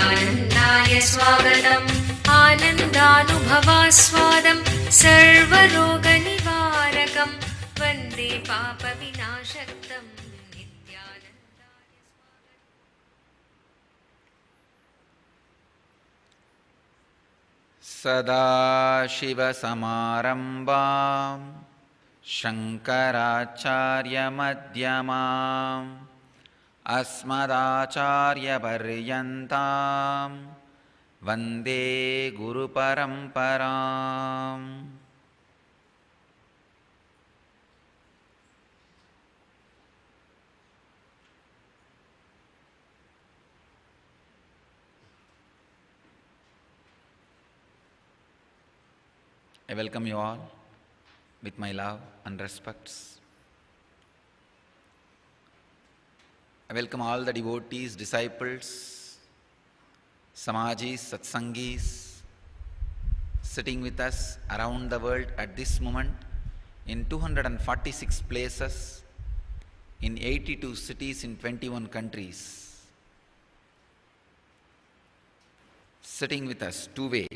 नित्यानन्दाय स्वागतम् आनन्दानुभवास्वादं सर्वरोगनिवारकं वन्दे पापविनाशक्तं नित्यानन्दाय सदाशिवसमारम्भां शङ्कराचार्यमध्यमाम् अस्मदाचार्यपर्यन्तां वन्दे गुरुपरम्पराम्। I welcome you all with my love and respects. I welcome all the devotees, disciples, Samajis, Satsangis, sitting with us around the world at this moment in 246 places, in 82 cities in 21 countries. Sitting with us two-way.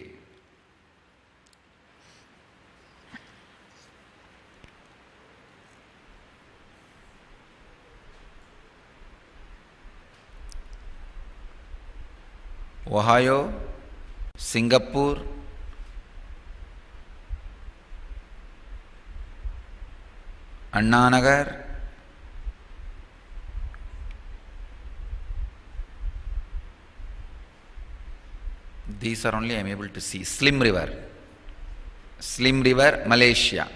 Ohio, Singapore, Anna Nagar, these are only I am able to see. Slim River, Malaysia.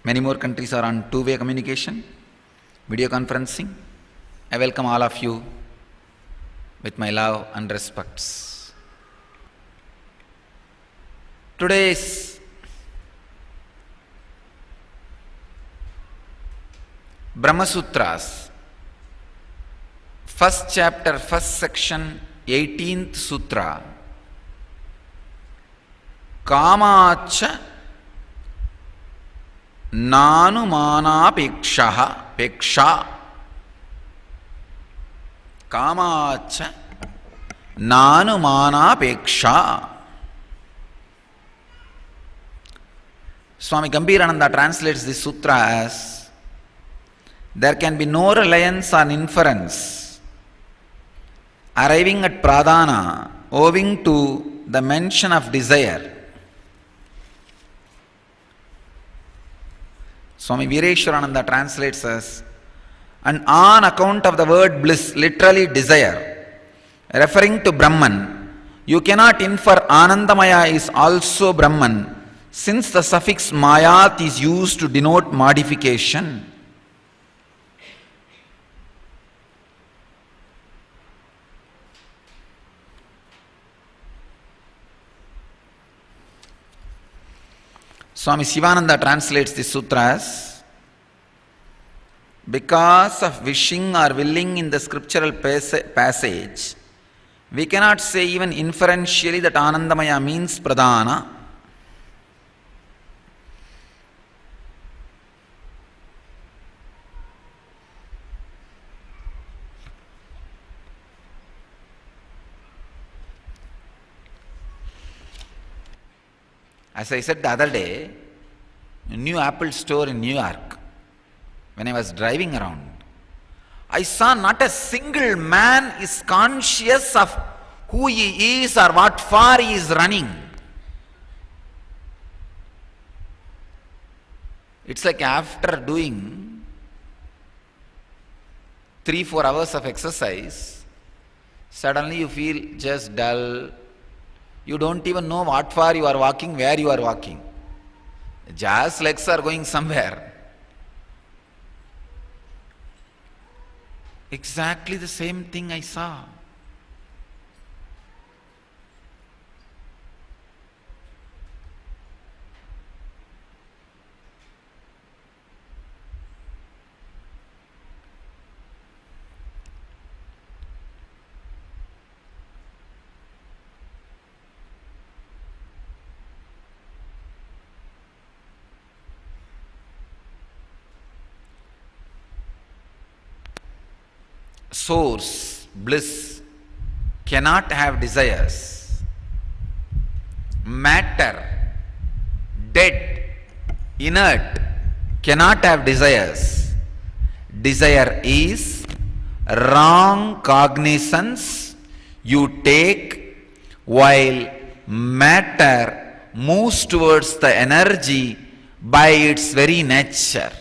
Many more countries are on two-way communication, video conferencing. I welcome all of you with my love and respects. Today's Brahma Sutras, first chapter, first section, 18th Sutra, Kamacha Nanumanapekshaha Peksha Kamacha Nanumanapeksha. Swami Gambhirananda translates this sutra as: there can be no reliance on inference arriving at pradhana owing to the mention of desire. Swami Veereshwarananda translates as: and on account of the word bliss, literally desire, referring to Brahman, you cannot infer Anandamaya is also Brahman, since the suffix mayat is used to denote modification. Swami Sivananda translates this sutra as: because of wishing or willing in the scriptural passage, we cannot say even inferentially that Anandamaya means Pradhana. As I said the other day, a new Apple store in New York, when I was driving around, I saw not a single man is conscious of who he is or what for he is running. It's like after doing 3-4 hours of exercise, suddenly you feel just dull. You don't even know what for you are walking, where you are walking. Just legs are going somewhere. Exactly the same thing I saw. Source, bliss, cannot have desires. Matter, dead, inert, cannot have desires. Desire is wrong cognizance you take while matter moves towards the energy by its very nature.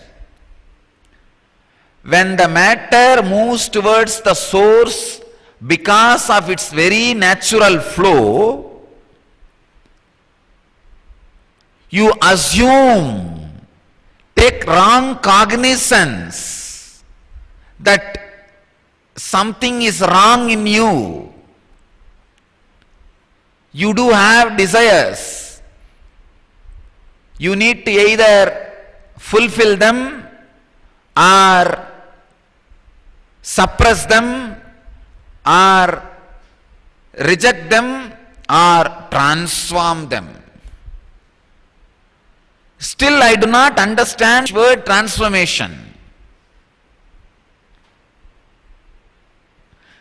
When the matter moves towards the source because of its very natural flow, you assume, take wrong cognizance that something is wrong in you. You do have desires. You need to either fulfill them or suppress them or reject them or transform them. Still, I do not understand the word transformation.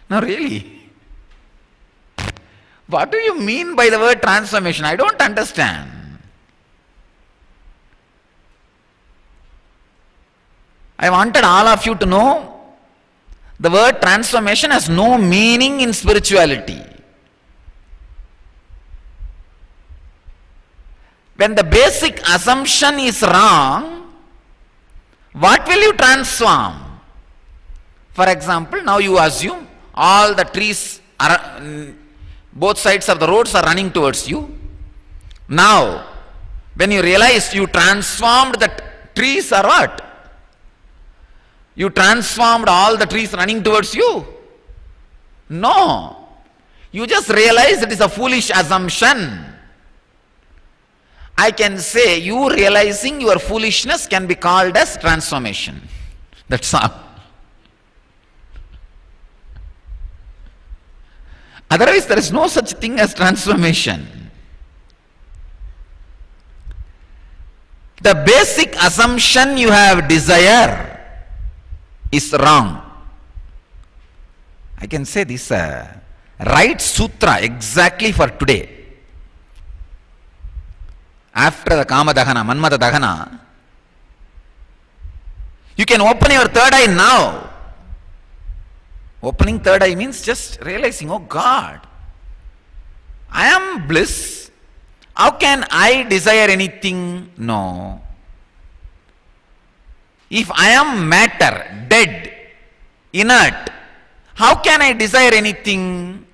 No, really. What do you mean by the word transformation? I don't understand. I wanted all of you to know the word transformation has no meaning in spirituality. When the basic assumption is wrong, what will you transform? For example, now you assume all the trees are, both sides of the roads are running towards you. Now, when you realize you transformed the trees or what? You transformed all the trees running towards you? No. You just realize it is a foolish assumption. I can say you realizing your foolishness can be called as transformation. That's all. Otherwise, there is no such thing as transformation. The basic assumption you have desire is wrong. I can say this right sutra exactly for today. After the Kama Dahana, Manmata Dahana, you can open your third eye now. Opening third eye means just realizing, oh God, I am bliss. How can I desire anything? No. If I am matter, dead, inert, how can I desire anything?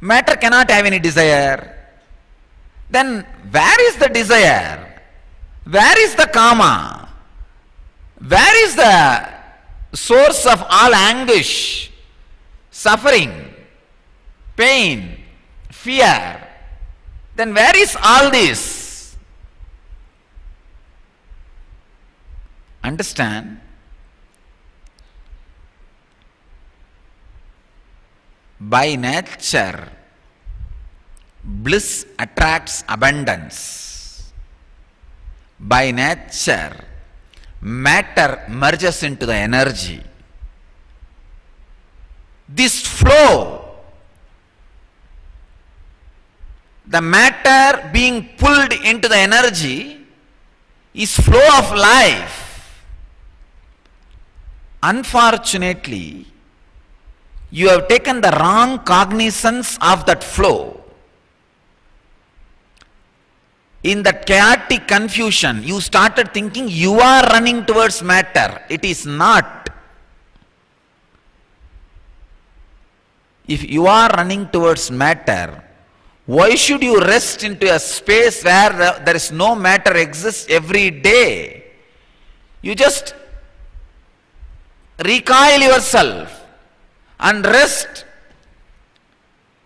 Matter cannot have any desire. Then where is the desire? Where is the karma? Where is the source of all anguish, suffering, pain, fear? Then where is all this? Understand? By nature, bliss attracts abundance. By nature, matter merges into the energy. This flow, the matter being pulled into the energy, is flow of life. Unfortunately, you have taken the wrong cognizance of that flow. In that chaotic confusion, you started thinking you are running towards matter. It is not. If you are running towards matter, why should you rest into a space where there is no matter exists every day? You just recoil yourself and rest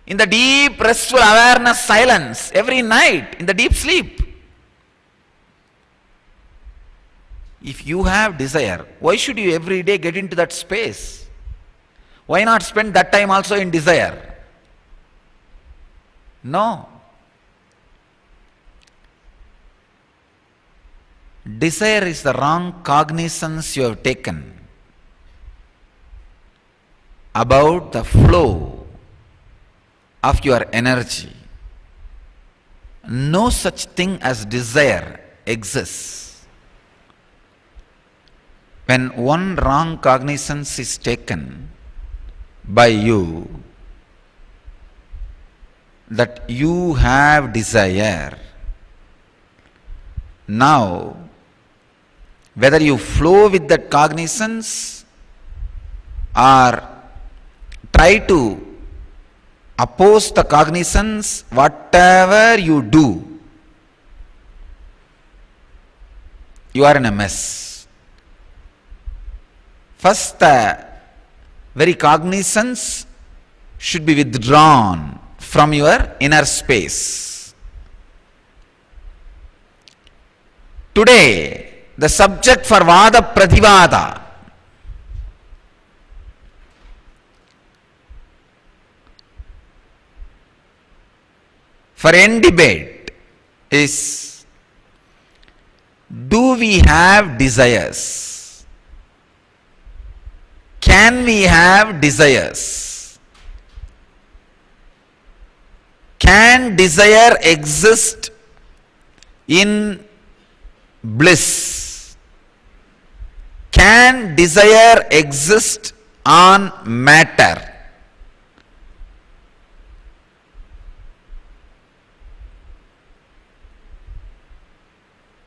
in the deep restful awareness silence every night in the deep sleep. If you have desire, why should you every day get into that space? Why not spend that time also in desire? No. Desire is the wrong cognizance you have taken about the flow of your energy. No such thing as desire exists. When one wrong cognizance is taken by you that you have desire, now whether you flow with that cognizance or try to oppose the cognizance, whatever you do, you are in a mess. First, the very cognizance should be withdrawn from your inner space. Today, the subject for Vada Prativada for end debate is, do we have desires? Can we have desires? Can desire exist in bliss? Can desire exist on matter?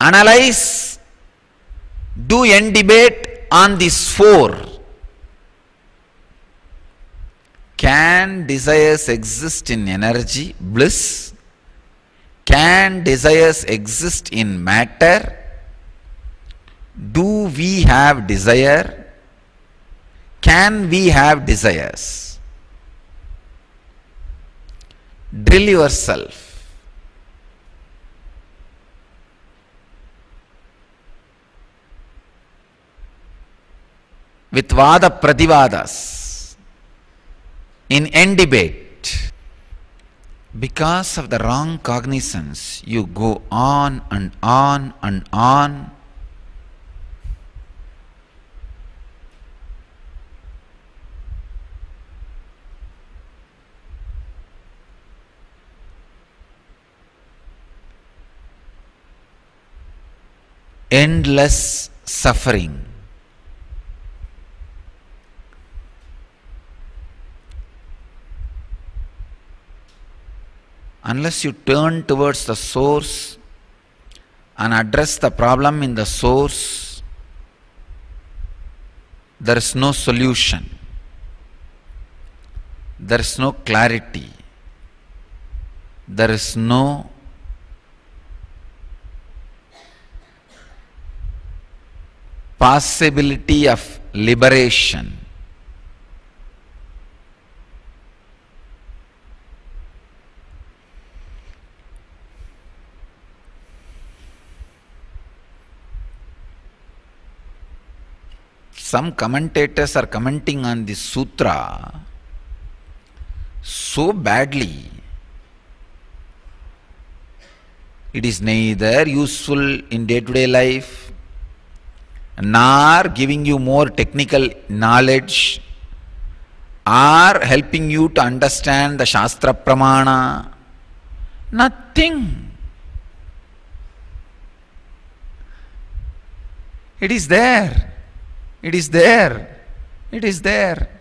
Analyze, do end debate on these four. Can desires exist in energy, bliss? Can desires exist in matter? Do we have desire? Can we have desires? Drill yourself. With Vada Prativadas in end debate. Because of the wrong cognizance, you go on and on and on. Endless suffering. Unless you turn towards the source and address the problem in the source, there is no solution. There is no clarity. There is no possibility of liberation. Some commentators are commenting on this sutra so badly. It is neither useful in day-to-day life, nor giving you more technical knowledge, or helping you to understand the Shastra Pramana. Nothing. It is there. It is there. It is there.